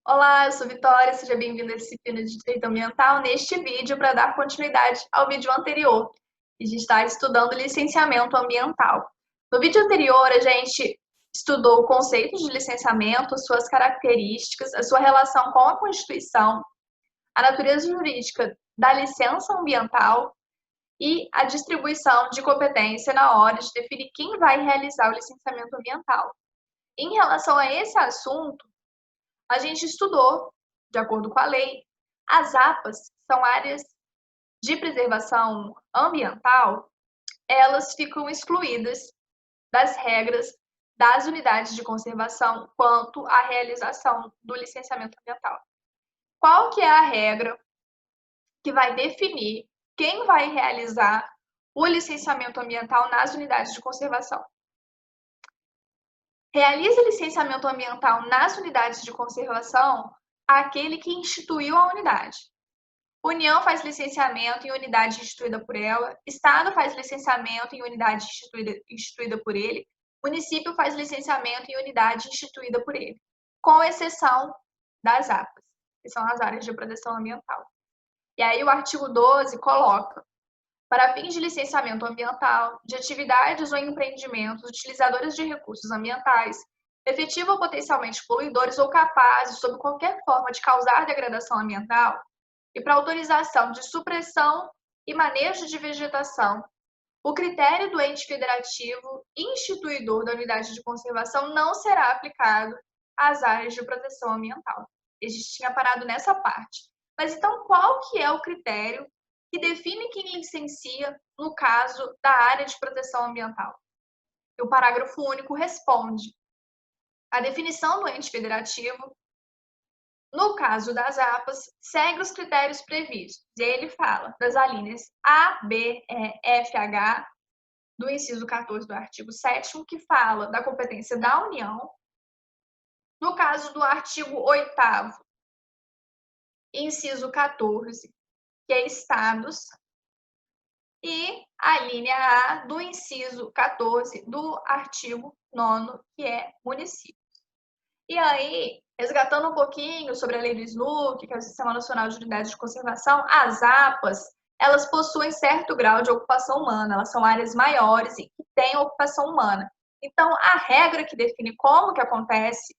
Olá, eu sou Vitória, seja bem-vindo à disciplina de Direito Ambiental neste vídeo para dar continuidade ao vídeo anterior. A gente está estudando licenciamento ambiental. No vídeo anterior, a gente estudou o conceito de licenciamento, suas características, a sua relação com a Constituição, a natureza jurídica da licença ambiental e a distribuição de competência na hora de definir quem vai realizar o licenciamento ambiental. Em relação a esse assunto, a gente estudou, de acordo com a lei, as APAs são áreas de preservação ambiental, elas ficam excluídas das regras das unidades de conservação quanto à realização do licenciamento ambiental. Qual que é a regra que vai definir quem vai realizar o licenciamento ambiental nas unidades de conservação? Realiza licenciamento ambiental nas unidades de conservação aquele que instituiu a unidade. União faz licenciamento em unidade instituída por ela, Estado faz licenciamento em unidade instituída por ele, município faz licenciamento em unidade instituída por ele, com exceção das APAs, que são as áreas de proteção ambiental. E aí o artigo 12 coloca: para fins de licenciamento ambiental, de atividades ou empreendimentos utilizadoras de recursos ambientais, efetiva ou potencialmente poluidores ou capazes, sob qualquer forma, de causar degradação ambiental, e para autorização de supressão e manejo de vegetação, o critério do ente federativo instituidor da unidade de conservação não será aplicado às áreas de proteção ambiental. A gente tinha parado nessa parte. Mas então, qual que é o critério que define quem licencia no caso da área de proteção ambiental? E o parágrafo único responde: a definição do ente federativo, no caso das APAs, segue os critérios previstos. E ele fala das alíneas A, B, E, F, H, do inciso 14 do artigo 7º, que fala da competência da União. No caso do artigo 8º, inciso 14, que é estados, e a linha A do inciso 14 do artigo 9º, que é município. E aí, resgatando um pouquinho sobre a lei do SNUC, que é o Sistema Nacional de Unidades de Conservação, as APAs, elas possuem certo grau de ocupação humana, elas são áreas maiores e que têm ocupação humana. Então, a regra que define como que acontece,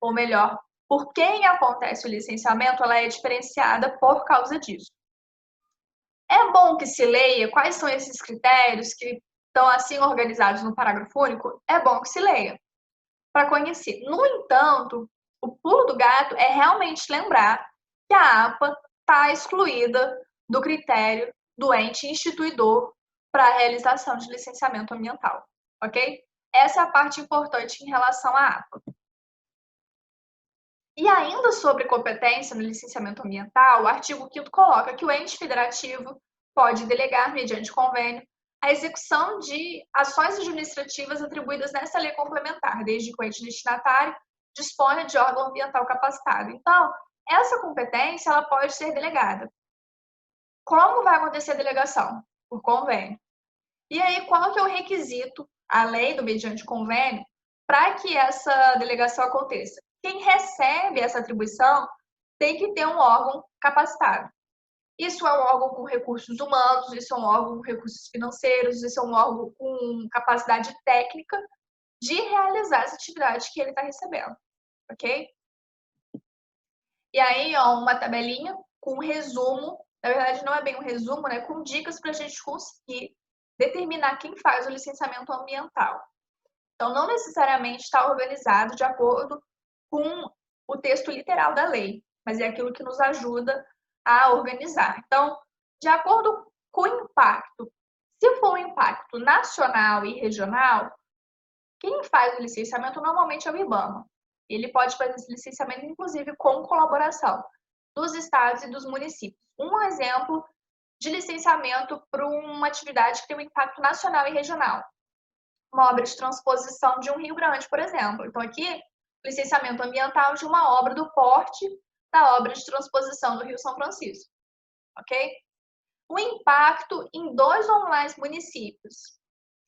ou melhor, por quem acontece o licenciamento, ela é diferenciada por causa disso. É bom que se leia quais são esses critérios que estão assim organizados no parágrafo único? É bom que se leia para conhecer. No entanto, o pulo do gato é realmente lembrar que a APA está excluída do critério do ente instituidor para a realização de licenciamento ambiental, ok? Essa é a parte importante em relação à APA. E ainda sobre competência no licenciamento ambiental, o artigo 5º coloca que o ente federativo pode delegar, mediante convênio, a execução de ações administrativas atribuídas nessa lei complementar, desde que o ente destinatário disponha de órgão ambiental capacitado. Então, essa competência ela pode ser delegada. Como vai acontecer a delegação? Por convênio. E aí, qual que é o requisito, a lei do mediante convênio, para que essa delegação aconteça? Quem recebe essa atribuição tem que ter um órgão capacitado. Isso é um órgão com recursos humanos, isso é um órgão com recursos financeiros, isso é um órgão com capacidade técnica de realizar essa atividade que ele está recebendo, ok? E aí, ó, uma tabelinha com um resumo, na verdade não é bem um resumo, né? Com dicas para a gente conseguir determinar quem faz o licenciamento ambiental. Então, não necessariamente está organizado de acordo com o texto literal da lei, mas é aquilo que nos ajuda a organizar. Então, de acordo com o impacto, se for um impacto nacional e regional, quem faz o licenciamento normalmente é o IBAMA. Ele pode fazer esse licenciamento, inclusive, com colaboração dos estados e dos municípios. Um exemplo de licenciamento para uma atividade que tem um impacto nacional e regional. Uma obra de transposição de um Rio Grande, por exemplo. Então, aqui, licenciamento ambiental de uma obra do porte da obra de transposição do Rio São Francisco. Ok? O impacto em 2 ou mais municípios.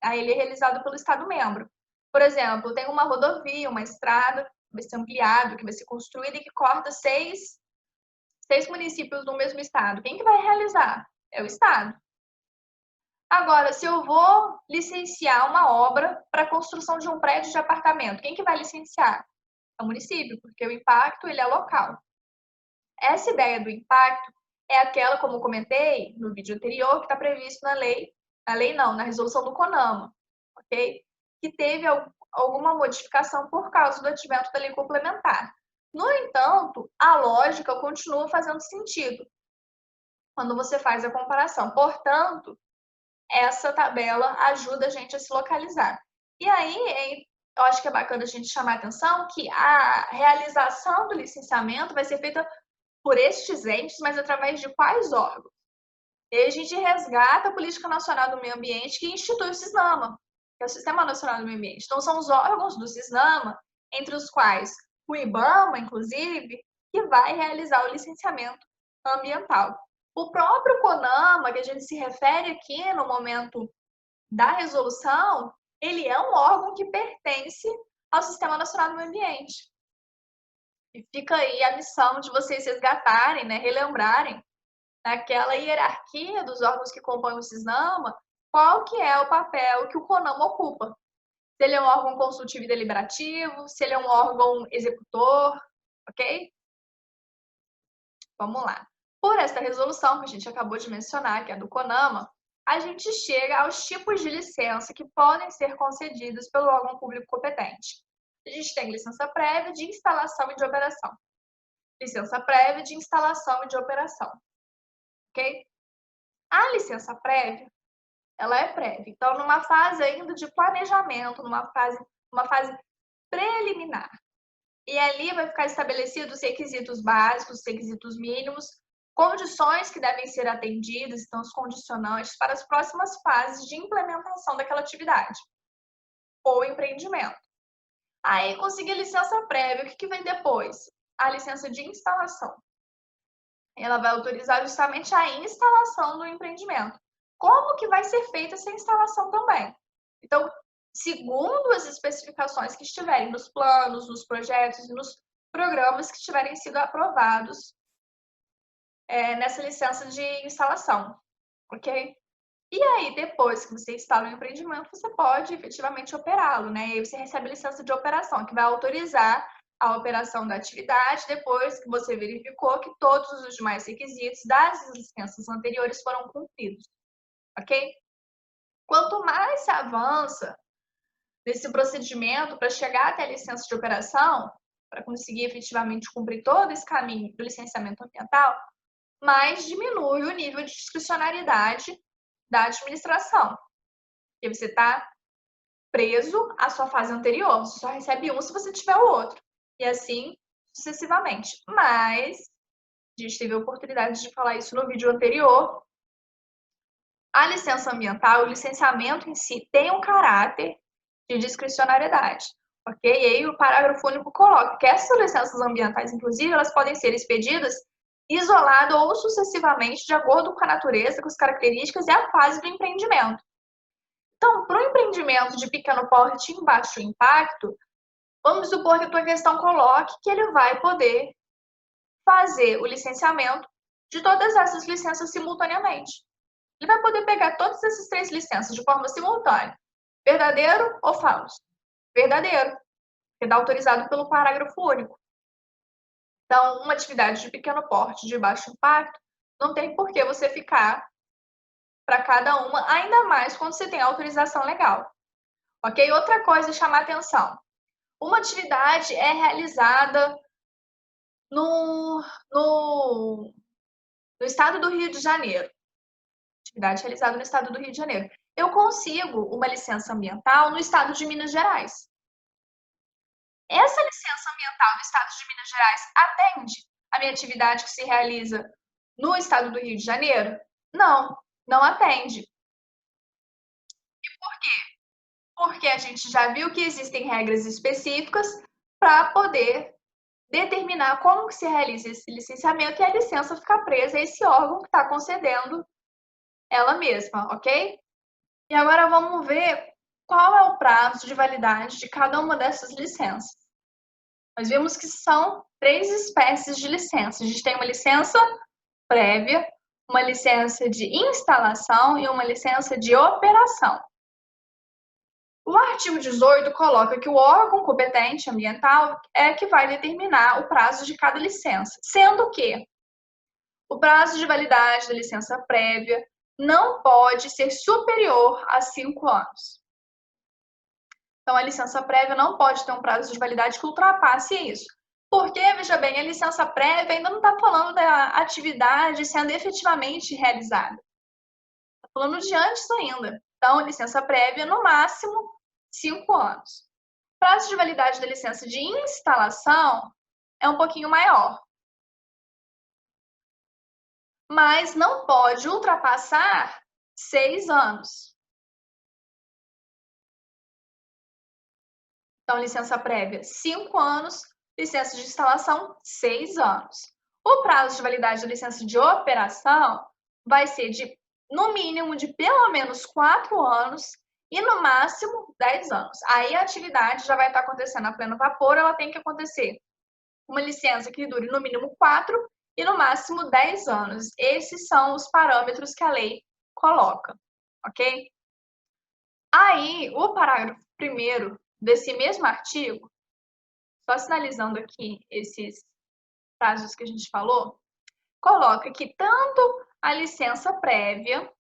Aí ele é realizado pelo Estado membro. Por exemplo, tem uma rodovia, uma estrada, vai ser ampliado, que vai ser construído e que corta seis municípios do mesmo estado. Quem que vai realizar? É o estado. Agora, se eu vou licenciar uma obra para a construção de um prédio de apartamento, quem que vai licenciar? É o município, porque o impacto ele é local. Essa ideia do impacto é aquela, como eu comentei no vídeo anterior, que está previsto na resolução do CONAMA, ok? Que teve alguma modificação por causa do advento da lei complementar. No entanto, a lógica continua fazendo sentido quando você faz a comparação. Portanto, essa tabela ajuda a gente a se localizar. E aí, eu acho que é bacana a gente chamar a atenção que a realização do licenciamento vai ser feita por estes entes, mas através de quais órgãos? E aí a gente resgata a Política Nacional do Meio Ambiente, que institui o SISNAMA, que é o Sistema Nacional do Meio Ambiente. Então, são os órgãos do SISNAMA, entre os quais o IBAMA, inclusive, que vai realizar o licenciamento ambiental. O próprio CONAMA, que a gente se refere aqui no momento da resolução, ele é um órgão que pertence ao Sistema Nacional do Meio Ambiente. E fica aí a missão de vocês resgatarem, né, relembrarem naquela hierarquia dos órgãos que compõem o SISNAMA, qual que é o papel que o CONAMA ocupa. Se ele é um órgão consultivo e deliberativo, se ele é um órgão executor, ok? Vamos lá. Por esta resolução que a gente acabou de mencionar, que é a do CONAMA, a gente chega aos tipos de licença que podem ser concedidos pelo órgão público competente. A gente tem licença prévia de instalação e de operação. Licença prévia de instalação e de operação. Ok? A licença prévia, ela é prévia. Então, numa fase ainda de planejamento, numa fase preliminar. E ali vai ficar estabelecidos os requisitos básicos, os requisitos mínimos, condições que devem ser atendidas, então os condicionantes para as próximas fases de implementação daquela atividade ou empreendimento. Aí, conseguir a licença prévia, o que vem depois? A licença de instalação. Ela vai autorizar justamente a instalação do empreendimento. Como que vai ser feita essa instalação também? Então, segundo as especificações que estiverem nos planos, nos projetos e nos programas que tiverem sido aprovados nessa licença de instalação, ok? E aí, depois que você instala o empreendimento, você pode efetivamente operá-lo, né? E aí você recebe a licença de operação, que vai autorizar a operação da atividade depois que você verificou que todos os demais requisitos das licenças anteriores foram cumpridos, ok? Quanto mais se avança nesse procedimento para chegar até a licença de operação, para conseguir efetivamente cumprir todo esse caminho do licenciamento ambiental, mais diminui o nível de discricionariedade da administração. Porque você está preso à sua fase anterior, você só recebe um se você tiver o outro. E assim sucessivamente. Mas, a gente teve a oportunidade de falar isso no vídeo anterior, a licença ambiental, o licenciamento em si, tem um caráter de discricionariedade. Ok? E aí o parágrafo único coloca que essas licenças ambientais, inclusive, elas podem ser expedidas isolado ou sucessivamente, de acordo com a natureza, com as características e a fase do empreendimento. Então, para o empreendimento de pequeno porte em baixo impacto, vamos supor que a tua questão coloque que ele vai poder fazer o licenciamento de todas essas licenças simultaneamente. Ele vai poder pegar todas essas 3 licenças de forma simultânea. Verdadeiro ou falso? Verdadeiro, que está autorizado pelo parágrafo único. Então, uma atividade de pequeno porte, de baixo impacto, não tem por que você ficar para cada uma, ainda mais quando você tem autorização legal. Ok? Outra coisa, chamar atenção. Uma atividade é realizada no estado do Rio de Janeiro. Atividade realizada no estado do Rio de Janeiro. Eu consigo uma licença ambiental no estado de Minas Gerais. Essa licença ambiental do estado de Minas Gerais atende a minha atividade que se realiza no estado do Rio de Janeiro? Não, não atende. E por quê? Porque a gente já viu que existem regras específicas para poder determinar como que se realiza esse licenciamento e a licença ficar presa a esse órgão que está concedendo ela mesma, ok? E agora vamos ver qual é o prazo de validade de cada uma dessas licenças. Nós vimos que são 3 espécies de licença. A gente tem uma licença prévia, uma licença de instalação e uma licença de operação. O artigo 18 coloca que o órgão competente ambiental é que vai determinar o prazo de cada licença, sendo que o prazo de validade da licença prévia não pode ser superior a 5 anos. Então, a licença prévia não pode ter um prazo de validade que ultrapasse isso. Porque, veja bem, a licença prévia ainda não está falando da atividade sendo efetivamente realizada. Está falando de antes ainda. Então, licença prévia, no máximo, 5 anos. O prazo de validade da licença de instalação é um pouquinho maior. Mas não pode ultrapassar 6 anos. Então, licença prévia, 5 anos. Licença de instalação, 6 anos. O prazo de validade da licença de operação vai ser no mínimo, de pelo menos 4 anos e no máximo 10 anos. Aí a atividade já vai estar acontecendo a pleno vapor, ela tem que acontecer uma licença que dure no mínimo 4 e no máximo 10 anos. Esses são os parâmetros que a lei coloca, ok? Aí, o parágrafo 1º desse mesmo artigo, só sinalizando aqui esses prazos que a gente falou, coloca que tanto a licença prévia,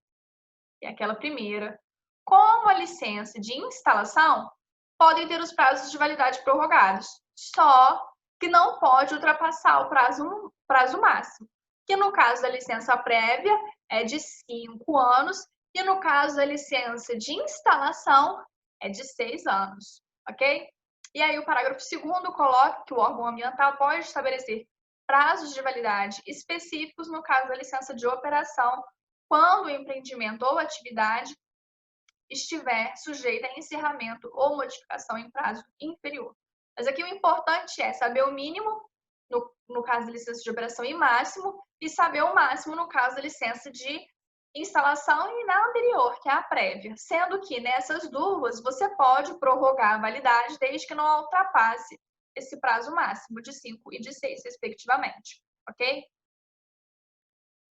que é aquela primeira, como a licença de instalação podem ter os prazos de validade prorrogados, só que não pode ultrapassar o prazo máximo, que no caso da licença prévia é de 5 anos e no caso da licença de instalação é de 6 anos, ok? E aí o parágrafo 2º coloca que o órgão ambiental pode estabelecer prazos de validade específicos no caso da licença de operação, quando o empreendimento ou atividade estiver sujeita a encerramento ou modificação em prazo inferior. Mas aqui o importante é saber o mínimo no caso da licença de operação e máximo, e saber o máximo no caso da licença de instalação e na anterior, que é a prévia. Sendo que nessas duas você pode prorrogar a validade desde que não ultrapasse esse prazo máximo de 5 e de 6, respectivamente, ok?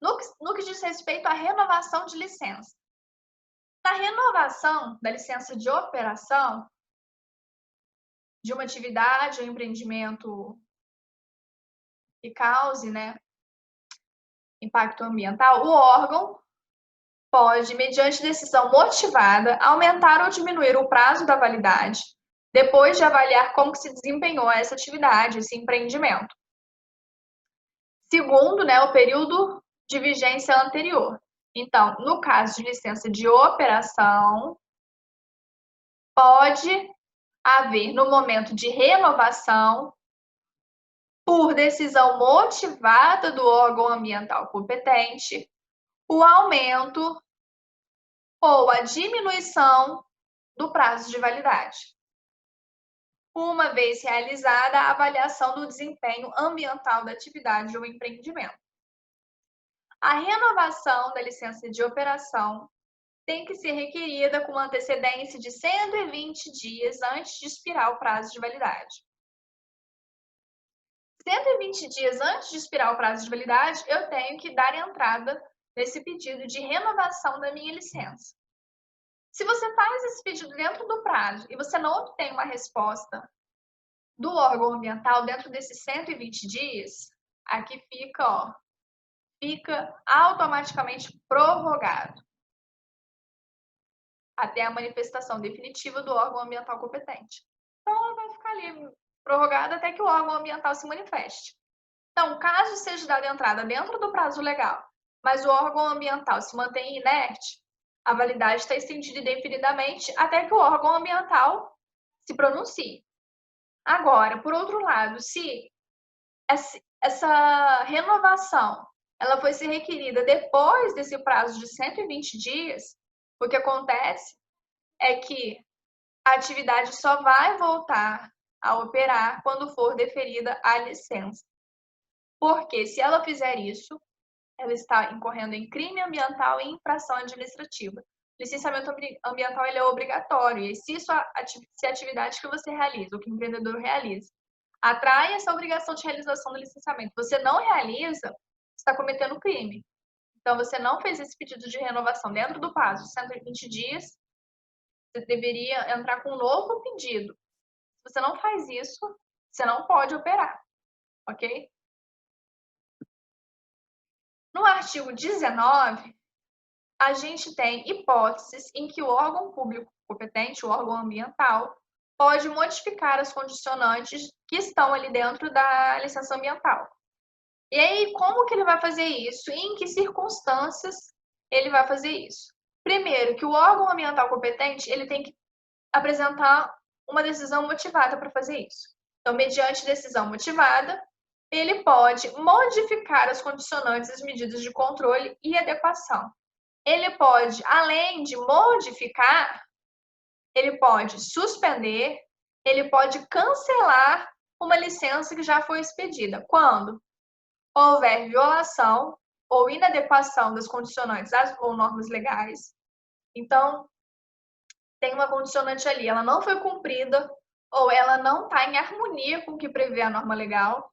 No que diz respeito à renovação de licença. Na renovação da licença de operação de uma atividade ou empreendimento que cause, impacto ambiental, o órgão pode, mediante decisão motivada, aumentar ou diminuir o prazo da validade, depois de avaliar como se desempenhou essa atividade, esse empreendimento. Segundo, o período de vigência anterior. Então, no caso de licença de operação, pode haver, no momento de renovação, por decisão motivada do órgão ambiental competente, o aumento ou a diminuição do prazo de validade, uma vez realizada a avaliação do desempenho ambiental da atividade ou empreendimento. A renovação da licença de operação tem que ser requerida com antecedência de 120 dias antes de expirar o prazo de validade. 120 dias antes de expirar o prazo de validade, eu tenho que dar entrada nesse pedido de renovação da minha licença. Se você faz esse pedido dentro do prazo e você não obtém uma resposta do órgão ambiental dentro desses 120 dias, aqui fica automaticamente prorrogado até a manifestação definitiva do órgão ambiental competente. Então, ela vai ficar ali prorrogada até que o órgão ambiental se manifeste. Então, caso seja dada entrada dentro do prazo legal, mas o órgão ambiental se mantém inerte, a validade está estendida indefinidamente até que o órgão ambiental se pronuncie. Agora, por outro lado, se essa renovação ela foi ser requerida depois desse prazo de 120 dias, o que acontece é que a atividade só vai voltar a operar quando for deferida a licença. Porque se ela fizer isso, ela está incorrendo em crime ambiental e infração administrativa. O licenciamento ambiental ele é obrigatório, e se a atividade que você realiza, ou que o empreendedor realiza, atrai essa obrigação de realização do licenciamento. Você não realiza, você está cometendo crime. Então, você não fez esse pedido de renovação dentro do prazo de 120 dias, você deveria entrar com um novo pedido. Se você não faz isso, você não pode operar, ok? No artigo 19, a gente tem hipóteses em que o órgão público competente, o órgão ambiental, pode modificar as condicionantes que estão ali dentro da licença ambiental. E aí, como que ele vai fazer isso? E em que circunstâncias ele vai fazer isso? Primeiro, que o órgão ambiental competente, ele tem que apresentar uma decisão motivada para fazer isso. Então, mediante decisão motivada, ele pode modificar as condicionantes e as medidas de controle e adequação. Ele pode, além de modificar, ele pode suspender, ele pode cancelar uma licença que já foi expedida. Quando houver violação ou inadequação das condicionantes ou normas legais. Então, tem uma condicionante ali, ela não foi cumprida ou ela não está em harmonia com o que prevê a norma legal.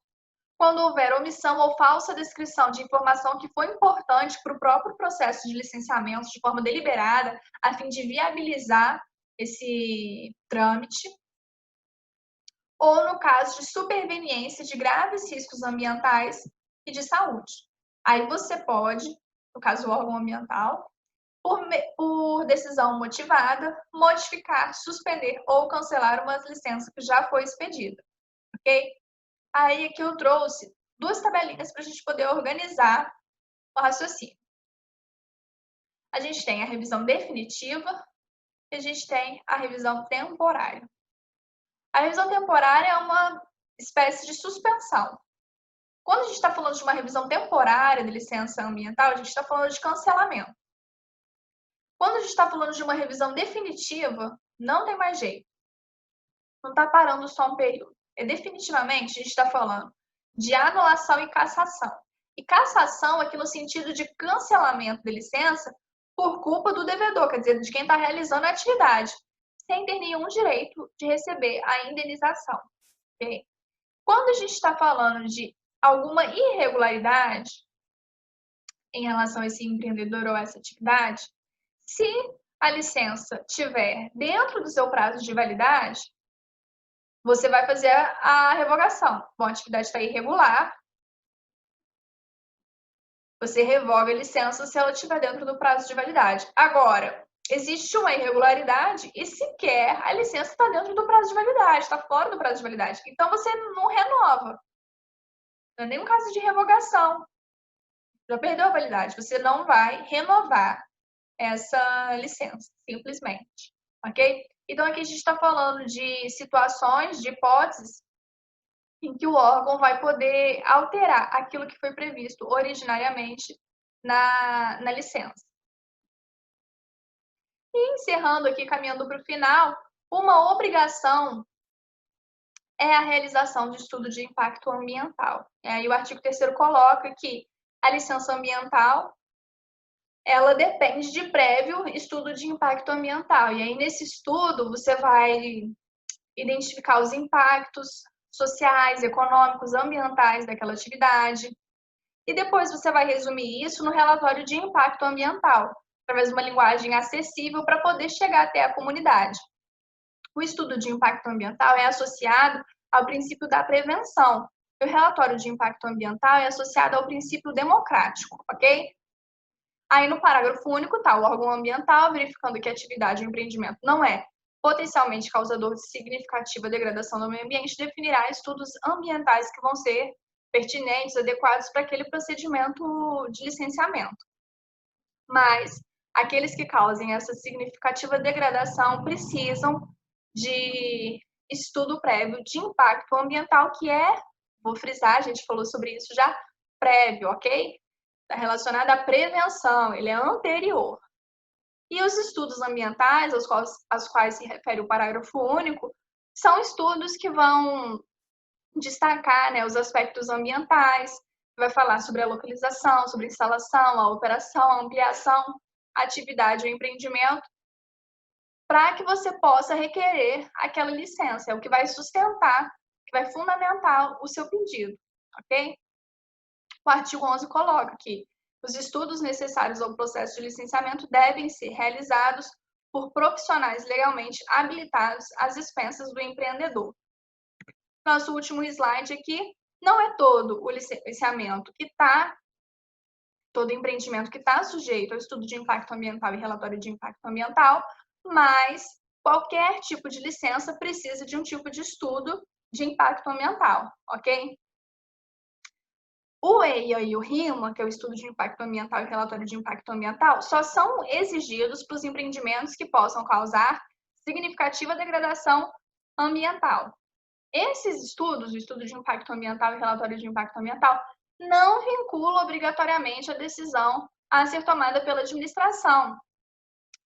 Quando houver omissão ou falsa descrição de informação que foi importante para o próprio processo de licenciamento de forma deliberada, a fim de viabilizar esse trâmite, ou no caso de superveniência de graves riscos ambientais e de saúde. Aí você pode, no caso do órgão ambiental, por decisão motivada, modificar, suspender ou cancelar uma licença que já foi expedida, ok? Aí aqui eu trouxe duas tabelinhas para a gente poder organizar o raciocínio. A gente tem a revisão definitiva e a gente tem a revisão temporária. A revisão temporária é uma espécie de suspensão. Quando a gente está falando de uma revisão temporária de licença ambiental, a gente está falando de cancelamento. Quando a gente está falando de uma revisão definitiva, não tem mais jeito. Não está parando só um período. Definitivamente, a gente está falando de anulação e cassação. E cassação aqui no sentido de cancelamento de licença por culpa do devedor, quer dizer, de quem está realizando a atividade, sem ter nenhum direito de receber a indenização. Okay? Quando a gente está falando de alguma irregularidade em relação a esse empreendedor ou essa atividade, se a licença estiver dentro do seu prazo de validade, você vai fazer a revogação. Bom, a atividade está irregular, você revoga a licença se ela estiver dentro do prazo de validade. Agora, existe uma irregularidade e sequer a licença está dentro do prazo de validade, está fora do prazo de validade. Então, você não renova. Não é nenhum caso de revogação. Já perdeu a validade. Você não vai renovar essa licença, simplesmente. Ok? Então, aqui a gente está falando de situações, de hipóteses, em que o órgão vai poder alterar aquilo que foi previsto originariamente na licença. E encerrando aqui, caminhando para o final, uma obrigação é a realização de estudo de impacto ambiental. E aí o artigo 3º coloca que a licença ambiental ela depende de prévio estudo de impacto ambiental. E aí, nesse estudo, você vai identificar os impactos sociais, econômicos, ambientais daquela atividade. E depois você vai resumir isso no relatório de impacto ambiental, através de uma linguagem acessível para poder chegar até a comunidade. O estudo de impacto ambiental é associado ao princípio da prevenção. O relatório de impacto ambiental é associado ao princípio democrático, ok? Aí no parágrafo único está o órgão ambiental verificando que a atividade ou empreendimento não é potencialmente causador de significativa degradação do meio ambiente, definirá estudos ambientais que vão ser pertinentes, adequados para aquele procedimento de licenciamento. Mas aqueles que causem essa significativa degradação precisam de estudo prévio de impacto ambiental, que é, vou frisar, a gente falou sobre isso já, prévio, ok? Está relacionado à prevenção, ele é anterior. E os estudos ambientais, aos quais se refere o parágrafo único, são estudos que vão destacar, né, os aspectos ambientais, vai falar sobre a localização, sobre a instalação, a operação, a ampliação, a atividade ou empreendimento, para que você possa requerer aquela licença, é o que vai sustentar que vai fundamentar o seu pedido, ok? O artigo 11 coloca que os estudos necessários ao processo de licenciamento devem ser realizados por profissionais legalmente habilitados às expensas do empreendedor. Nosso último slide aqui, não é todo o licenciamento que está, todo empreendimento que está sujeito ao estudo de impacto ambiental e relatório de impacto ambiental, mas qualquer tipo de licença precisa de um tipo de estudo de impacto ambiental, ok? O EIA e o RIMA, que é o estudo de impacto ambiental e relatório de impacto ambiental, só são exigidos para os empreendimentos que possam causar significativa degradação ambiental. Esses estudos, o estudo de impacto ambiental e relatório de impacto ambiental, não vinculam obrigatoriamente a decisão a ser tomada pela administração.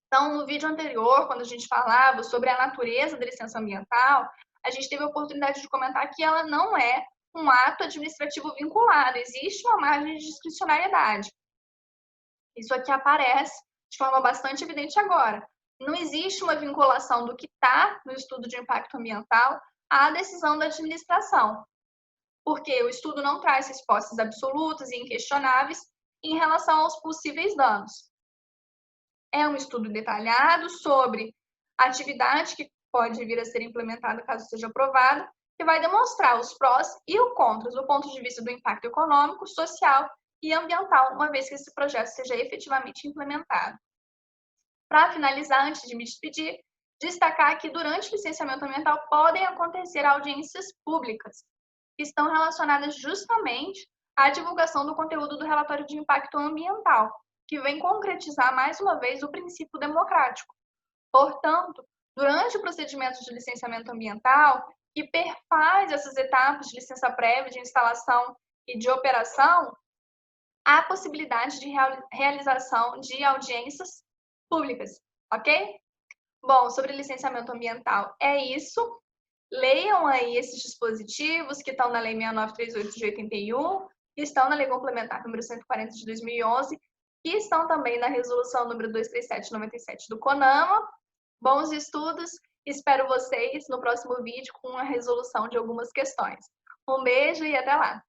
Então, no vídeo anterior, quando a gente falava sobre a natureza da licença ambiental, a gente teve a oportunidade de comentar que ela não é um ato administrativo vinculado, existe uma margem de discricionariedade. Isso aqui aparece de forma bastante evidente agora. Não existe uma vinculação do que está no estudo de impacto ambiental à decisão da administração, porque o estudo não traz respostas absolutas e inquestionáveis em relação aos possíveis danos. É um estudo detalhado sobre a atividade que pode vir a ser implementada caso seja aprovada, que vai demonstrar os prós e os contras do ponto de vista do impacto econômico, social e ambiental, uma vez que esse projeto seja efetivamente implementado. Para finalizar, antes de me despedir, destacar que durante o licenciamento ambiental podem acontecer audiências públicas, que estão relacionadas justamente à divulgação do conteúdo do relatório de impacto ambiental, que vem concretizar mais uma vez o princípio democrático. Portanto, durante o procedimento de licenciamento ambiental, que perfaz essas etapas de licença prévia, de instalação e de operação, há possibilidade de realização de audiências públicas, ok? Bom, sobre licenciamento ambiental é isso. Leiam aí esses dispositivos que estão na Lei 6938 de 81, que estão na Lei Complementar número 140 de 2011, que estão também na Resolução número 237 de 97 do CONAMA. Bons estudos, espero vocês no próximo vídeo com a resolução de algumas questões. Um beijo e até lá!